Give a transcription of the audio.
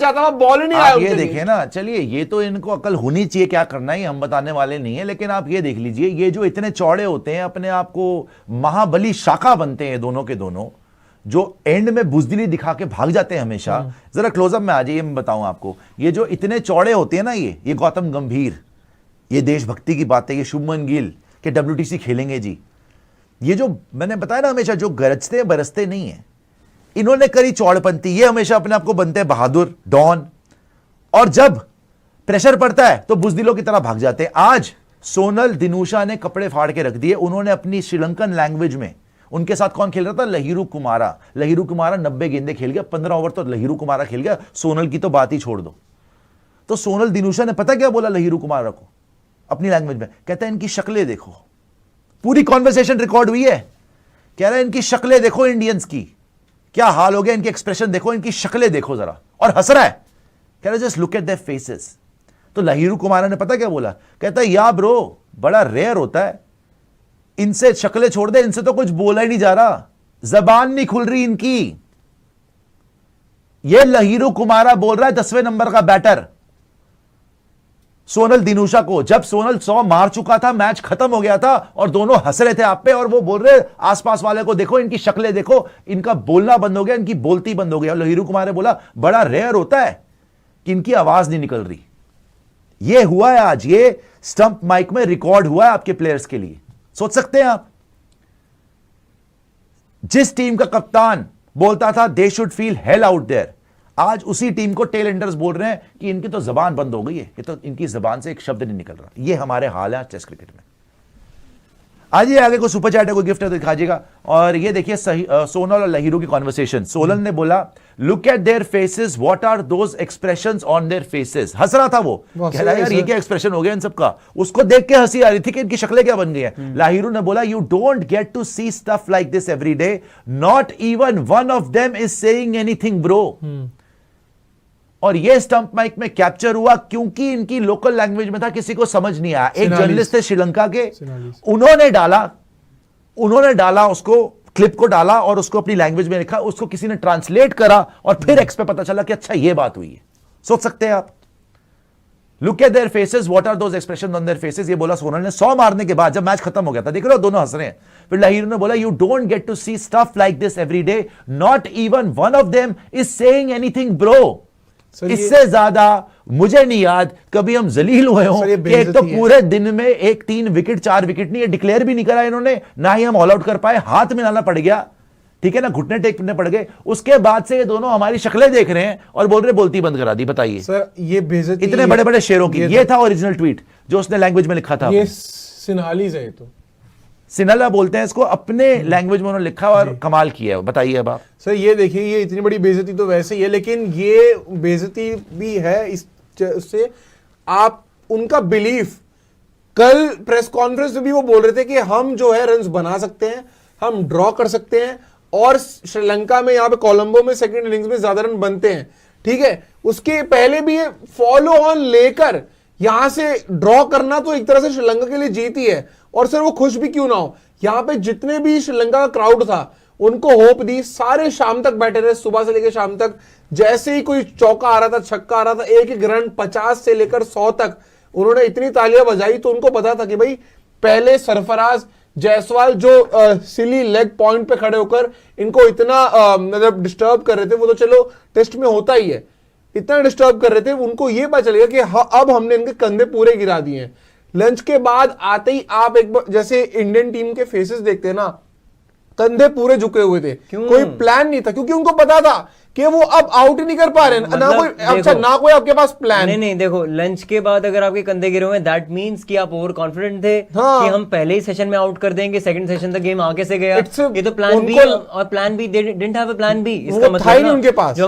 चाहता हूं, बॉल ही नहीं आया। आप ये देखिए ना, चलिए ये तो इनको अकल होनी चाहिए, क्या करना है हम बताने वाले नहीं है, लेकिन आप ये देख लीजिए, ये जो इतने चौड़े होते हैं, अपने आप को महाबली शाखा बनते हैं दोनों के दोनों, जो एंड में बुजदिली दिखा के भाग जाते हैं हमेशा। जरा क्लोजअप में आ जाइए, मैं बताऊं आपको, ये जो इतने चौड़े होते हैं ना, ये गौतम गंभीर, ये देशभक्ति की बातें, ये शुभमन गिल के WTC खेलेंगे जी, ये जो मैंने बताया ना हमेशा, जो गरजते बरसते नहीं है, इन्होंने करी चौड़पंथी, ये हमेशा अपने आप को बनते हैं बहादुर डॉन, और जब प्रेशर पड़ता है तो बुजदिलों की तरह भाग जाते हैं। आज सोनल दिनूशा ने कपड़े फाड़ के रख दिए, उन्होंने अपनी श्रीलंकन लैंग्वेज में, उनके साथ कौन खेल रहा था, लहिरू कुमारा। लहिरू कुमारा 90 गेंदें खेल गया, 15 ओवर तो लहिरू कुमारा खेल गया, सोनल की तो बात ही छोड़ दो। तो सोनल दिनूशा ने पता क्या बोला लहिरू कुमारा को अपनी लैंग्वेज में, कहता है इनकी शक्लें देखो, पूरी कॉन्वर्सेशन रिकॉर्ड हुई है, कह रहा है इनकी शक्लें देखो, इंडियंस की क्या हाल हो गया, इनकी एक्सप्रेशन देखो, इनकी शक्लें देखो जरा, और हंस रहा है, कह रहा है just look at their faces. तो लहिरू कुमारा ने पता क्या बोला, कहता है या ब्रो, बड़ा रेयर होता है, इनसे शक्लें छोड़ दे, इनसे तो कुछ बोला ही नहीं जा रहा, जबान नहीं खुल रही इनकी। ये लहिरू कुमारा बोल रहा है 10वें नंबर का बैटर सोनल दिनूशा को, जब सोनल 100 मार चुका था, मैच खत्म हो गया था, और दोनों हंस रहे थे आप पे, और वो बोल रहे आसपास वाले को देखो, इनकी शक्लें देखो, इनका बोलना बंद हो गया, इनकी बोलती बंद हो गया। और लहिरू कुमार ने बोला बड़ा रेयर होता है कि इनकी आवाज नहीं निकल रही। ये हुआ है आज, ये स्टंप माइक में रिकॉर्ड हुआ है आपके प्लेयर्स के लिए। सोच सकते हैं आप, जिस टीम का कप्तान बोलता था they should feel hell out there, आज उसी टीम को टेल एंडर्स बोल रहे हैं कि इनकी तो जबान बंद हो गई है, ये तो इनकी जबान से एक शब्द नहीं निकल रहा। ये हमारे हाल है टेस्ट क्रिकेट में। आइए आगे को सुपर चैट है, कोई गिफ्ट है तो दिखाइएगा। और ये देखिए सोनल और लहिरू की कॉन्वर्सेशन। सोनल ने बोला look at their faces, what are those expressions on their faces. हंस रहा था वो, कह रहा है यार ये क्या एक्सप्रेशन हो गया इन सबका, उसको देख के हंसी आ रही थी कि इनकी शक्लें क्या बन गई है। लहिरू ने बोला you don't get to see stuff like this every day, not even one of them is saying anything bro. और ये स्टंप माइक में कैप्चर हुआ क्योंकि इनकी लोकल लैंग्वेज में था, किसी को समझ नहीं आया। एक जर्नलिस्ट थे श्रीलंका के, उन्होंने डाला उसको, क्लिप को डाला और उसको अपनी लैंग्वेज में लिखा, उसको किसी ने ट्रांसलेट करा और फिर एक्स पे पता चला कि अच्छा ये बात हुई है। सोच सकते हैं आप, look at their faces, what are those expression on their faces. ये बोला सोनल ने 100 मारने के बाद, जब मैच खत्म हो गया था, देख रहे हो दोनों हंस रहे हैं। फिर लहिरू ने बोला you don't get to see stuff like this every day, not even one of them is saying anything bro. इससे ज्यादा मुझे नहीं याद कभी हम जलील हुए हों कि एक तो पूरे दिन में 1 3 विकेट 4 विकेट नहीं, डिक्लेयर भी नहीं करा इन्होंने, ना ही हम ऑल आउट कर पाए, हाथ मिलाना पड़ गया, ठीक है ना, घुटने टेकने पड़ गए। उसके बाद से ये दोनों हमारी शक्लें देख रहे हैं और बोल रहे बोलती बंद करा दी। बताइए सर, ये बेइज्जती इतने बड़े बड़े शेरों की। ये था ओरिजिनल ट्वीट जो उसने लैंग्वेज में लिखा था। ये सिन्हालीज है, तो सिनला बोलते हैं इसको, अपने लैंग्वेज में उन्होंने लिखा और कमाल किया है। बताइए अब आप। सर ये देखिए, ये इतनी बड़ी बेइज्जती तो वैसे ही है, लेकिन ये बेइज्जती भी है इससे आप उनका बिलीफ। कल प्रेस कॉन्फ्रेंस में भी वो बोल रहे थे कि हम जो है रन्स बना सकते हैं, हम ड्रॉ कर सकते हैं, और श्रीलंका में यहाँ पे कोलंबो में सेकंड इनिंग्स में ज्यादा रन बनते हैं, ठीक है। उसके पहले भी ये फॉलो ऑन लेकर यहां से ड्रॉ करना तो एक तरह से श्रीलंका के लिए जीत ही है। और सर वो खुश भी क्यों ना हो, यहाँ पे जितने भी श्रीलंका का क्राउड था उनको होप दी, सारे शाम तक बैठे रहे, सुबह से लेकर शाम तक। जैसे ही कोई चौका आ रहा था, छक्का आ रहा था, एक एक रन 50 से लेकर 100 तक उन्होंने इतनी तालियां बजाई, तो उनको पता था कि भाई पहले सरफराज जायसवाल जो सिली लेग पॉइंट पे खड़े होकर इनको इतना मतलब डिस्टर्ब कर रहे थे, वो तो चलो टेस्ट में होता ही है, इतना डिस्टर्ब कर रहे थे, उनको ये पता चलेगा कि अब हमने इनके कंधे पूरे गिरा दिए हैं। लंच के बाद आते ही आप एक बार जैसे इंडियन टीम के फेसेस देखते हैं ना, कंधे पूरे झुके हुए थे, कोई प्लान नहीं था, क्योंकि उनको पता था कि वो अब आउट ही नहीं कर पा रहे हैं, ना कोई अच्छा ना कोई आपके पास प्लान। नहीं देखो, लंच के बाद अगर आपके कंधे गिरे हुए, दैट मींस कि आप ओवर कॉन्फिडेंट थे कि हम पहले ही सेशन में आउट कर देंगे, सेकंड सेशन तक गेम आगे से गया। ये तो प्लान बी, और plan B they didn't have a plan B, इसका मतलब था ही नहीं उनके पास।